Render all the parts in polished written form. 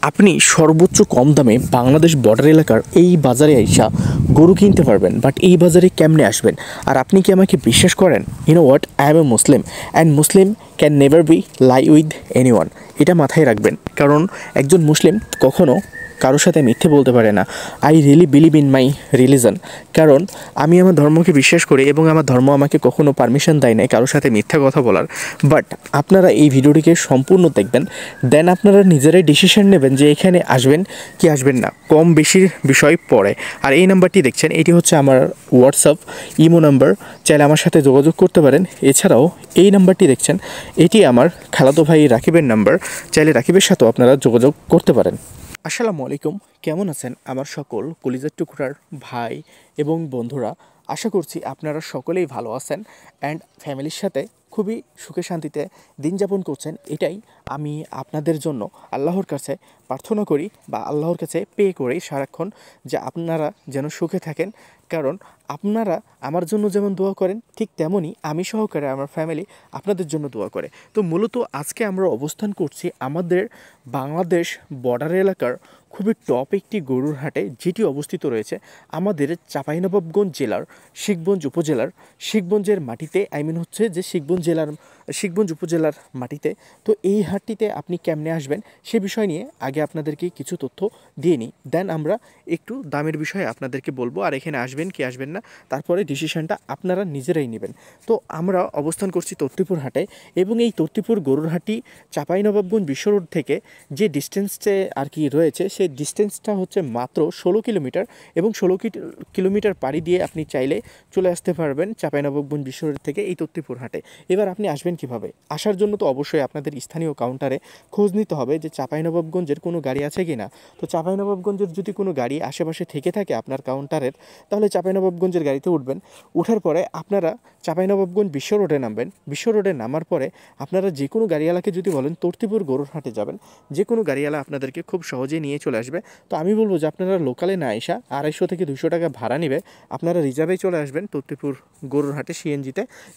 আপনি সর্বোচ্চ কম দামে বাংলাদেশ বর্ডার এলাকার এই বাজারে আইসা গরু কিনতে পারবেন, বাট এই বাজারে কেমনে আসবেন? আর আপনি কি আমাকে বিশ্বাস করেন? You know what, I am a Muslim and Muslim can never be lie with anyone. এটা মাথায় রাখবেন, কারণ একজন মুসলিম কখনো কারোর সাথে মিথ্যে বলতে পারে না। I really believe in my religion, কারণ আমি আমার ধর্মকে বিশ্বাস করি এবং আমার ধর্ম আমাকে কখনো পারমিশন দেয় না কারোর সাথে মিথ্যা কথা বলার। বাট আপনারা এই ভিডিওটিকে সম্পূর্ণ দেখবেন, দেন আপনারা নিজেরাই ডিসিশন নেবেন যে এখানে আসবেন কি আসবেন না। কম বেশির বিষয় পড়ে। আর এই নাম্বারটি দেখছেন, এটি হচ্ছে আমার হোয়াটসঅ্যাপ ইমো নাম্বার, চাইলে আমার সাথে যোগাযোগ করতে পারেন। এছাড়াও এই নাম্বারটি দেখছেন, এটি আমার খালাতো ভাই রাকিবের নাম্বার, চাইলে রাকিবের সাথেও আপনারা যোগাযোগ করতে পারেন। আসসালামু আলাইকুম, কেমন আছেন আমার সকল কলিজার টুকরার ভাই এবং বন্ধুরা? আশা করছি আপনারা সকলেই ভালো আছেন অ্যান্ড ফ্যামিলির সাথে খুবই সুখে শান্তিতে দিন যাপন করছেন। এটাই আমি আপনাদের জন্য আল্লাহর কাছে প্রার্থনা করি বা আল্লাহর কাছে পে করি সারাক্ষণ, যে আপনারা যেন সুখে থাকেন। কারণ আপনারা আমার জন্য যেমন দোয়া করেন, ঠিক তেমনই আমি সহকারে আমার ফ্যামিলি আপনাদের জন্য দোয়া করে। তো মূলত আজকে আমরা অবস্থান করছি আমাদের বাংলাদেশ বর্ডার এলাকার খুবই টপ একটি গরুর হাটে, যেটি অবস্থিত রয়েছে আমাদের চাঁপাইনবাবগঞ্জ জেলার শিখগঞ্জ উপজেলার শিখগঞ্জের মাটিতে। হচ্ছে যে শিখগঞ্জ উপজেলার মাটিতে। তো এই হাটটিতে আপনি কেমনে আসবেন সে বিষয় নিয়ে আগে আপনাদেরকে কিছু তথ্য দিয়ে নিই, দেন আমরা একটু দামের বিষয়ে আপনাদেরকে বলবো। আর এখানে আসবেন কি আসবেন না তারপরে ডিসিশনটা আপনারা নিজেরাই নেবেন। তো আমরা অবস্থান করছি তর্তিপুর হাটে, এবং এই তর্তিপুর গরুর হাটটি চাঁপাইনবাবগঞ্জ বিশ্ব রোড থেকে যে ডিস্টেন্সে আর কি রয়েছে, সেই ডিস্টেন্সটা হচ্ছে মাত্র 16 কিলোমিটার, এবং 16 কিলোমিটার পাড়ি দিয়ে আপনি চাইলে চলে আসতে পারবেন চাঁপাইনবাবগঞ্জ বিশ্ব রোড থেকে এই তর্তিপুর হাটে। এবার আপনি আসবেন কিভাবে? আসার জন্য তো অবশ্যই আপনাদের স্থানীয় কাউন্টারে খোঁজ নিতে হবে যে চাঁপাইনবাবগঞ্জের কোনো গাড়ি আছে কি না। তো চাঁপাইনবাবগঞ্জের যদি কোনো গাড়ি আশেপাশে থেকে থাকে আপনার কাউন্টারের, তাহলে চাঁপাইনবাবগঞ্জের গাড়িতে উঠবেন। ওঠার পরে আপনারা চাঁপাইনবাবগঞ্জ বিশ্ব রোডে নামবেন। বিশ্ব রোডে নামার পরে আপনারা যে কোনো গাড়িওয়ালাকে যদি বলেন তর্তিপুর গরুর হাটে যাবেন, যে কোনো গাড়িওয়ালা আপনাদেরকে খুব সহজেই নিয়ে চলে আসবে। তো আমি বলবো যে আপনারা লোকালে না এসা 250 থেকে 200 টাকা ভাড়া নেবে, আপনারা রিজার্ভেই চলে আসবেন তর্তিপুর গরুর হাটে।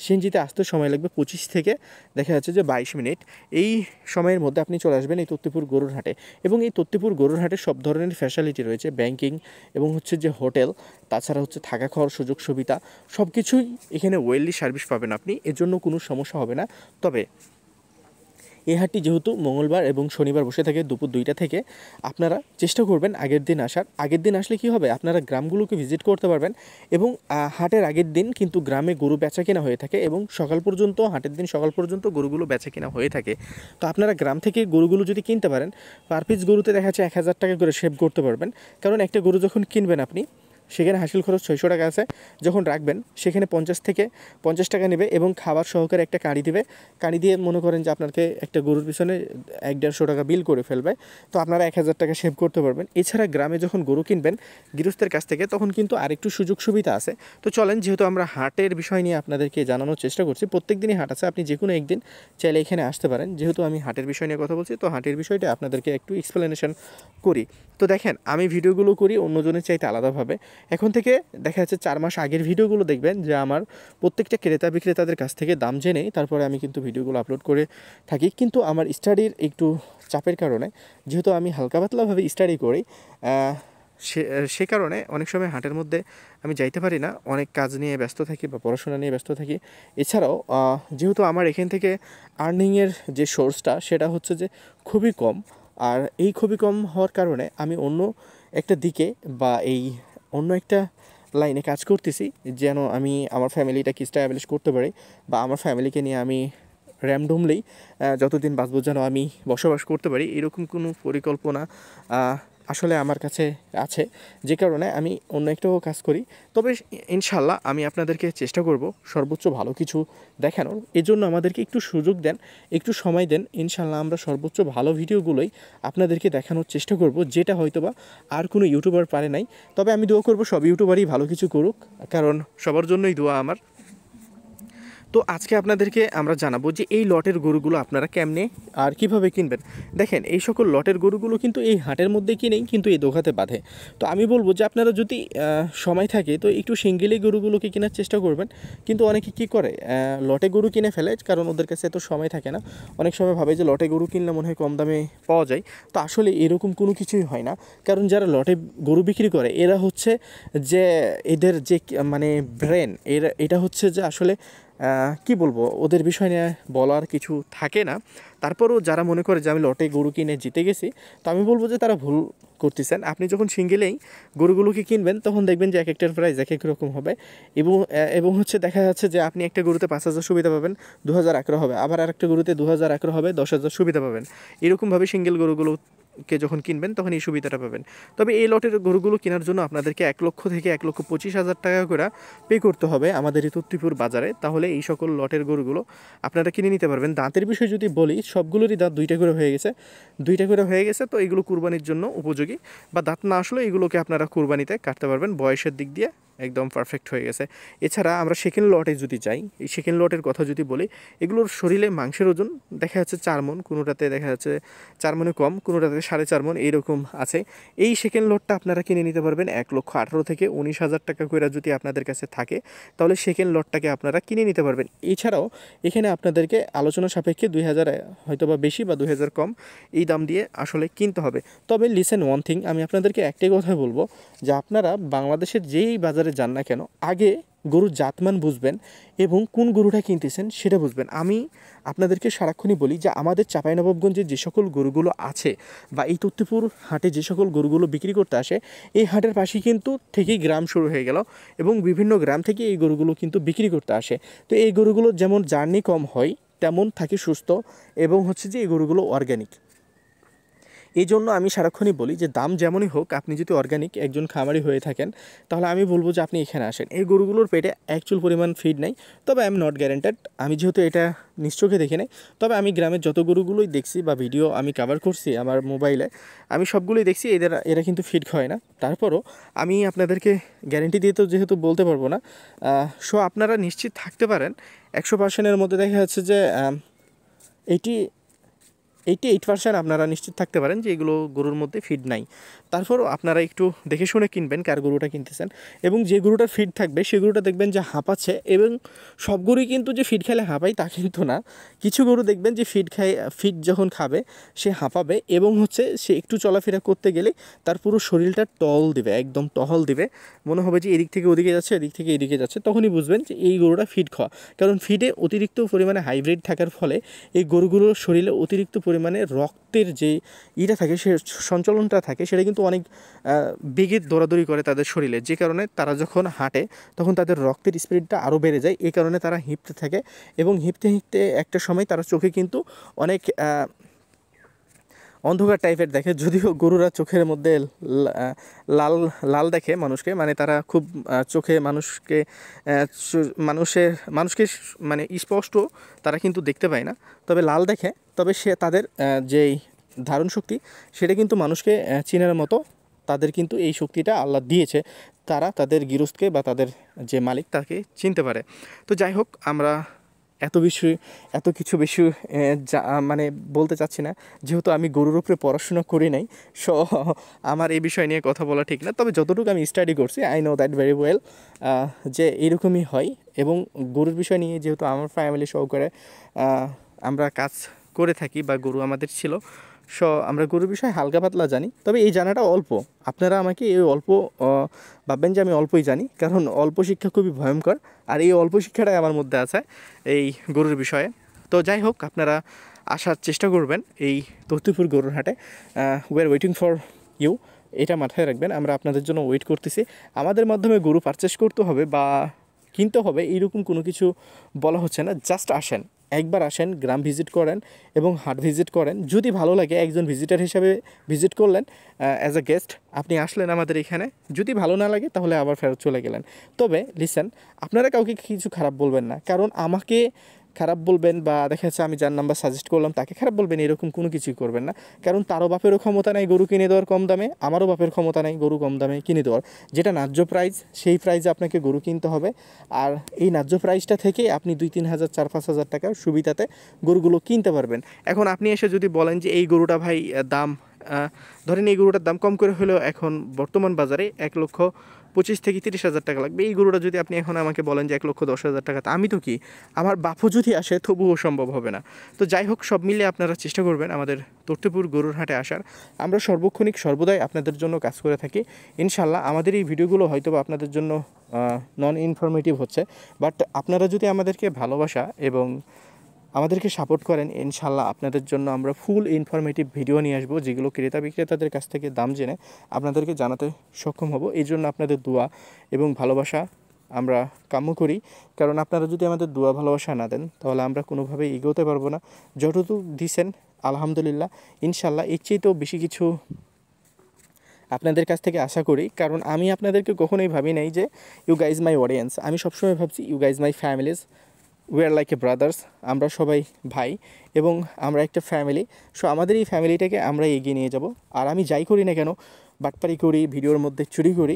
সিএনজিতে আসতে সময় লাগবে 25 থেকে দেখা যাচ্ছে যে 22 মিনিট। এই সময়ের মধ্যে আপনি চলে আসবেন এই তর্তিপুর গরুর হাটে। এবং এই তর্তিপুর গরুর হাটে সব ধরনের ফ্যাসিলিটি রয়েছে, ব্যাংকিং এবং হচ্ছে যে হোটেল, তাছাড়া হচ্ছে থাকা খাওয়ার সুযোগ সুবিধা সব কিছুই এখানে ওয়েললি সার্ভিস পাবেন আপনি, এর জন্য কোনো সমস্যা হবে না। তবে এই হাটটি যেহেতু মঙ্গলবার এবং শনিবার বসে থাকে দুপুর 2টা থেকে, আপনারা চেষ্টা করবেন আগের দিন আসার। আগের দিন আসলে কি হবে, আপনারা গ্রামগুলোকে ভিজিট করতে পারবেন, এবং হাটের আগের দিন কিন্তু গ্রামে গরু বেচা কেনা হয়ে থাকে, এবং সকাল পর্যন্ত, হাটের দিন সকাল পর্যন্ত গরুগুলো বেচা কেনা হয়ে থাকে। তো আপনারা গ্রাম থেকে গরুগুলো যদি কিনতে পারেন, পার পিস গরুতে দেখা যাচ্ছে 1000 টাকা করে সেভ করতে পারবেন। কারণ একটা গরু যখন কিনবেন আপনি, সেখানে হাসিল খরচ 600 টাকা আছে, যখন রাখবেন সেখানে 50 থেকে 50 টাকা নেবে, এবং খাবার সহকারে একটা কাঁড়ি দেবে। কাঁড়ি দিয়ে মনে করেন যে আপনাকে একটা গরুর পিছনে 150 টাকা বিল করে ফেলবে। তো আপনারা 1000 টাকা সেভ করতে পারবেন। এছাড়া গ্রামে যখন গরু কিনবেন গৃহস্থের কাছ থেকে, তখন কিন্তু আরেকটু সুযোগ সুবিধা আছে। তো চলেন, যেহেতু আমরা হাটের বিষয় নিয়ে আপনাদেরকে জানানোর চেষ্টা করছি, প্রত্যেক দিনই হাট আছে, আপনি যে কোনো একদিন চাইলে এখানে আসতে পারেন। যেহেতু আমি হাটের বিষয় নিয়ে কথা বলছি, তো হাটের বিষয়টা আপনাদেরকে একটু এক্সপ্লেনেশন করি। তো দেখেন, আমি ভিডিওগুলো করি অন্যজনের চাইতে আলাদাভাবে। এখন থেকে দেখা যাচ্ছে 4 মাস আগের ভিডিওগুলো দেখবেন, যে আমার প্রত্যেকটা ক্রেতা বিক্রেতাদের কাছ থেকে দাম জেনে তারপরে আমি কিন্তু ভিডিওগুলো আপলোড করে থাকি। কিন্তু আমার স্টাডির একটু চাপের কারণে, যেহেতু আমি হালকা পাতলাভাবে স্টাডি করি, সে কারণে অনেক সময় হাটের মধ্যে আমি যাইতে পারি না, অনেক কাজ নিয়ে ব্যস্ত থাকি বা পড়াশোনা নিয়ে ব্যস্ত থাকি। এছাড়াও যেহেতু আমার এখান থেকে আর্নিংয়ের যে সোর্সটা, সেটা হচ্ছে যে খুবই কম। আর এই খুবই কম হওয়ার কারণে আমি অন্য একটা দিকে বা অন্য একটা লাইনে কাজ করতেছি, যেন আমি আমার ফ্যামিলিটাকে স্ট্যাবলিশ করতে পারি, বা আমার ফ্যামিলিকে নিয়ে আমি র্যান্ডমলি যতদিন বাঁচবো যেন আমি বসবাস করতে পারি, এরকম কোনো পরিকল্পনা আসলে আমার কাছে আছে, যে কারণে আমি অন্য একটাও কাজ করি। তবে ইনশাল্লাহ আমি আপনাদেরকে চেষ্টা করব সর্বোচ্চ ভালো কিছু দেখানোর। এজন্য আমাদেরকে একটু সুযোগ দেন, একটু সময় দেন। ইনশাল্লাহ আমরা সর্বোচ্চ ভালো ভিডিওগুলোই আপনাদেরকে দেখানোর চেষ্টা করব, যেটা হয়তোবা আর কোনো ইউটিউবার পারে নাই। তবে আমি দোয়া করব সব ইউটিউবারই ভালো কিছু করুক, কারণ সবার জন্যই দোয়া আমার। তো আজকে আপনাদেরকে আমরা জানাবো যে এই লটের গরুগুলো আপনারা কেমনে আর কিভাবে কিনবেন। দেখেন এই সকল লটের গরুগুলো কিন্তু এই হাটের মধ্যে কিনেই কিন্তু এই দোকাতে বাঁধে। তো আমি বলবো যে আপনারা যদি সময় থাকে তো একটু সিঙ্গেলি গরুগুলোকে কেনার চেষ্টা করবেন। কিন্তু অনেকে কী করে লটে গরু কিনে ফেলে, কারণ ওদের কাছে তো সময় থাকে না। অনেক সময় ভাবে যে লটে গরু কিনলে মনে হয় কম দামে পাওয়া যায়। তো আসলে এরকম কোনো কিছুই হয় না, কারণ যারা লটে গরু বিক্রি করে এরা হচ্ছে যে এদের যে মানে ব্রেন এটা হচ্ছে যে আসলে কি বলবো, ওদের বিষয় নিয়ে বলার কিছু থাকে না। তারপরও যারা মনে করে যে আমি লটে গরু কিনে জিতে গেছি, তো আমি বলবো যে তারা ভুল করতেছেন। আপনি যখন সিঙ্গেলেই গরুগুলোকে কিনবেন তখন দেখবেন যে এক একটার প্রাইস এক এক রকম হবে, এবং হচ্ছে দেখা যাচ্ছে যে আপনি একটা গরুতে 5,000 সুবিধা পাবেন, 2,000 আকরা হবে, আবার আরেকটা গরুতে 2,000 আকরা হবে, 10,000 সুবিধা পাবেন। এরকমভাবে সিঙ্গেল গরুগুলোকে যখন কিনবেন তখন এই সুবিধাটা পাবেন। তবে এই লটের গরুগুলো কেনার জন্য আপনাদেরকে 1 লক্ষ থেকে 1,25,000 টাকা করে পে করতে হবে আমাদের এই তত্ত্বপুর বাজারে। তাহলে এই সকল লটের গরুগুলো আপনারা কিনে নিতে পারবেন। দাঁতের বিষয় যদি বলি, সবগুলোরই দাঁত 2টা করে হয়ে গেছে, 2টা করে হয়ে গেছে। তো এগুলো কুরবানির জন্য উপযোগী, বা দাঁত না আসলে এগুলোকে আপনারা কুরবানিতে কাটতে পারবেন। বয়সের দিক দিয়ে একদম পারফেক্ট হয়ে গেছে। এছাড়া আমরা সেকেন্ড লটে যদি যাই, এই সেকেন্ড লটের কথা যদি বলি, এগুলোর শরীরে মাংসের ওজন দেখা যাচ্ছে 4 মণ, কোনোটাতে দেখা যাচ্ছে 4 মণে কম, কোনোটাতে 4.5 মণ এইরকম আছে। এই সেকেন্ড লটটা আপনারা কিনে নিতে পারবেন 1,18,000 থেকে 19,000 টাকা করে যদি আপনাদের কাছে থাকে, তাহলে সেকেন্ড লটটাকে আপনারা কিনে নিতে পারবেন। এছাড়াও এখানে আপনাদেরকে আলোচনা সাপেক্ষে 2,000 হয়তো বা বেশি বা 2,000 কম এই দাম দিয়ে আসলে কিনতে হবে। তবে লিসেন ওয়ান থিং, আমি আপনাদেরকে একটাই কথা বলবো যে আপনারা বাংলাদেশের যেই বাজারে যান না কেন, আগে গরুর জাতমান বুঝবেন এবং কোন গরুটা কিনতেছেন সেটা বুঝবেন। আমি আপনাদেরকে সারাক্ষণই বলি যে আমাদের চাঁপাইনবাবগঞ্জে যে সকল গরুগুলো আছে বা এই তত্ত্বপুর হাটে যে সকল গরুগুলো বিক্রি করতে আসে, এই হাটের পাশেই কিন্তু থেকেই গ্রাম শুরু হয়ে গেল এবং বিভিন্ন গ্রাম থেকে এই গরুগুলো কিন্তু বিক্রি করতে আসে। তো এই গরুগুলো যেমন জার্নি কম হয়, তেমন থাকে সুস্থ, এবং হচ্ছে যে এই গরুগুলো অর্গ্যানিক। এই জন্য আমি সারাক্ষণই বলি যে দাম যেমনই হোক, আপনি যদি অর্গানিক একজন খামারি হয়ে থাকেন, তাহলে আমি বলবো যে আপনি এখানে আসেন। এই গরুগুলোর পেটে অ্যাকচুয়াল পরিমাণ ফিড নেই, তবে আই এম নট গ্যারেন্টেড, আমি যেহেতু এটা নিশ্চোখে দেখে নেই। তবে আমি গ্রামের যত গরুগুলোই দেখছি বা ভিডিও আমি কভার করছি আমার মোবাইলে, আমি সবগুলোই দেখছি এরা কিন্তু ফিড খায় না। তারপরও আমি আপনাদেরকে গ্যারেন্টি দিয়ে তো যেহেতু বলতে পারবো না, সো আপনারা নিশ্চিত থাকতে পারেন 100%-এর মধ্যে দেখা যাচ্ছে যে 88% আপনারা নিশ্চিত থাকতে পারেন যে এগুলো গরুর মধ্যে ফিড নাই। তারপরও আপনারা একটু দেখে শুনে কিনবেন কার গরুটা কিনতেছেন, এবং যে গরুটার ফিড থাকবে সে গরুটা দেখবেন যে হাঁপাচ্ছে। এবং সব গরুই কিন্তু যে ফিড খেলে হাঁপায় তা কিন্তু না, কিছু গরু দেখবেন যে ফিড যখন খাবে সে হাঁপাবে, এবং হচ্ছে সে একটু চলাফেরা করতে গেলে তার পুরো শরীরটা টহল দিবে, একদম টহল দিবে, মনে হবে যে এদিক থেকে ওদিকে যাচ্ছে, এদিক থেকে এদিকে যাচ্ছে। তখনই বুঝবেন যে এই গরুটা ফিড খাওয়া, কারণ ফিডে অতিরিক্ত পরিমাণে হাইব্রিড থাকার ফলে এই গরুগুলোর শরীরে অতিরিক্ত পরিমাণে রক্তের যে থাকে, সে সঞ্চালনটা থাকে, সেটা কিন্তু অনেক বেগে দৌড়াদৌড়ি করে তাদের শরীরে, যে কারণে তারা যখন হাঁটে তখন তাদের রক্তের স্পিডটা আরও বেড়ে যায়। এই কারণে তারা হিঁপতে থাকে, এবং হিঁপতে হিঁপতে একটা সময় তারা চোখে কিন্তু অনেক অন্ধকার টাইপের দেখে। যদিও গরুরা চোখের মধ্যে লাল লাল দেখে মানুষকে, মানে তারা খুব চোখে মানুষকে মানে স্পষ্ট তারা কিন্তু দেখতে পায় না, তবে লাল দেখে। তবে সে তাদের যেই ধারণ শক্তি সেটা কিন্তু মানুষকে চেনার মতো তাদের কিন্তু এই শক্তিটা আল্লাহ দিয়েছে। তারা তাদের গৃহস্থকে বা তাদের যে মালিক তাকে চিনতে পারে। তো যাই হোক, আমরা এত কিছু বেশি মানে বলতে চাচ্ছি না, যেহেতু আমি গরুর উপরে পড়াশোনা করি নাই, সো আমার এই বিষয় নিয়ে কথা বলা ঠিক না। তবে যতটুকু আমি স্টাডি করছি, I know that very well, যে এরকমই হয়। এবং গরুর বিষয় নিয়ে যেহেতু আমার ফ্যামিলি সহকারে আমরা কাজ করে থাকি বা গরু আমাদের ছিল, সো আমরা গরুর বিষয়ে হালকা পাতলা জানি। তবে এই জানাটা অল্প, আপনারা আমাকে এই অল্প ভাববেন যে আমি অল্পই জানি, কারণ অল্প শিক্ষা খুবই ভয়ঙ্কর, আর এই অল্প শিক্ষাটাই আমার মধ্যে আছে এই গরুর বিষয়ে। তো যাই হোক, আপনারা আসার চেষ্টা করবেন এই তত্ত্বপুর গরুর হাটে। We are waiting for you, এটা মাথায় রাখবেন, আমরা আপনাদের জন্য ওয়েট করতেছি। আমাদের মাধ্যমে গরু পারচেস করতে হবে বা কিনতে হবে এইরকম কোনো কিছু বলা হচ্ছে না। জাস্ট আসেন, একবার আসেন, গ্রাম ভিজিট করেন এবং হাট ভিজিট করেন। যদি ভালো লাগে একজন ভিজিটার হিসাবে ভিজিট করলেন, অ্যাজ আ গেস্ট আপনি আসলেন আমাদের এখানে। যদি ভালো না লাগে তাহলে আবার ফেরত চলে গেলেন। তবে লিসেন, আপনারা কাউকে কিছু খারাপ বলবেন না, কারণ আমাকে খারাপ বলবেন বা দেখা যাচ্ছে আমি যার নাম্বার সাজেস্ট করলাম তাকে খারাপ বলবেন, এরকম কোনো কিছুই করবেন না। কারণ তারও বাপেরও ক্ষমতা নাই গরু কিনে দেওয়ার কম দামে, আমারও বাপের ক্ষমতা নাই গরু কম দামে কিনে দেওয়ার। যেটা ন্যায্য প্রাইস সেই প্রাইসে আপনাকে গরু কিনতে হবে। আর এই ন্যায্য প্রাইসটা থেকে আপনি 2-3 হাজার 4-5 হাজার টাকার সুবিধাতে গরুগুলো কিনতে পারবেন। এখন আপনি এসে যদি বলেন যে এই গরুটা ভাই দাম ধরেন এই গরুটার দাম কম করে হলেও এখন বর্তমান বাজারে 1,25,000 থেকে 30,000 টাকা লাগবে, এই গরুটা যদি আপনি এখন আমাকে বলেন যে 1,10,000 টাকা, তা আমি তো কি, আমার বাপও যদি আসে তবুও সম্ভব হবে না। তো যাই হোক, সব মিলিয়ে আপনারা চেষ্টা করবেন আমাদের তর্তিপুর গরুর হাটে আসার। আমরা সর্বক্ষণিক সর্বদাই আপনাদের জন্য কাজ করে থাকি ইনশাল্লাহ। আমাদের এই ভিডিওগুলো হয়তো বা আপনাদের জন্য নন ইনফরমেটিভ হচ্ছে, বাট আপনারা যদি আমাদেরকে ভালোবাসা এবং আমাদেরকে সাপোর্ট করেন, ইনশাল্লাহ আপনাদের জন্য আমরা ফুল ইনফরমেটিভ ভিডিও নিয়ে আসবো, যেগুলো ক্রেতা বিক্রেতাদের কাছ থেকে দাম জেনে আপনাদেরকে জানাতে সক্ষম হব। এই জন্য আপনাদের দোয়া এবং ভালোবাসা আমরা কাম্য করি। কারণ আপনারা যদি আমাদের দোয়া ভালোবাসা না দেন তাহলে আমরা কোনোভাবেই এগোতে পারবো না। যতটুকু দিছেন আলহামদুলিল্লাহ, ইনশাল্লাহ এর চেয়েতেও বেশি কিছু আপনাদের কাছ থেকে আশা করি। কারণ আমি আপনাদেরকে কখনোই ভাবি নাই যে ইউ গাইজ মাই অডিয়েন্স, আমি সবসময় ভাবছি you guys my families, we are like a brothers, আমরা সবাই ভাই এবং আমরা একটা ফ্যামিলি। সো আমাদের এই ফ্যামিলিটাকে আমরা এগিয়ে নিয়ে যাব। আর আমি যাই করি না কেন, বাটপারি করি, ভিডিওর মধ্যে চুরি করি,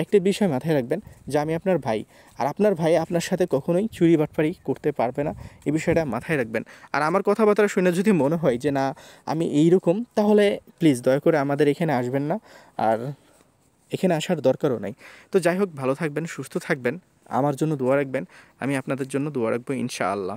একটা বিষয় মাথায় রাখবেন যে আমি আপনার ভাই, আর আপনার ভাই আপনার সাথে কখনোই চুরি বাটপারি করতে পারবে না, এই বিষয়টা মাথায় রাখবেন। আর আমার কথাবার্তা শুনে যদি মনে হয় যে না আমি এইরকম, তাহলে প্লিজ দয়া করে আমাদের এখানে আসবেন না, আর এখানে আসার দরকারও নাই। তো যাই হোক, ভালো থাকবেন, সুস্থ থাকবেন, আমার জন্য দোয়া রাখবেন, আমি আপনাদের জন্য দোয়া রাখবো ইনশাআল্লাহ।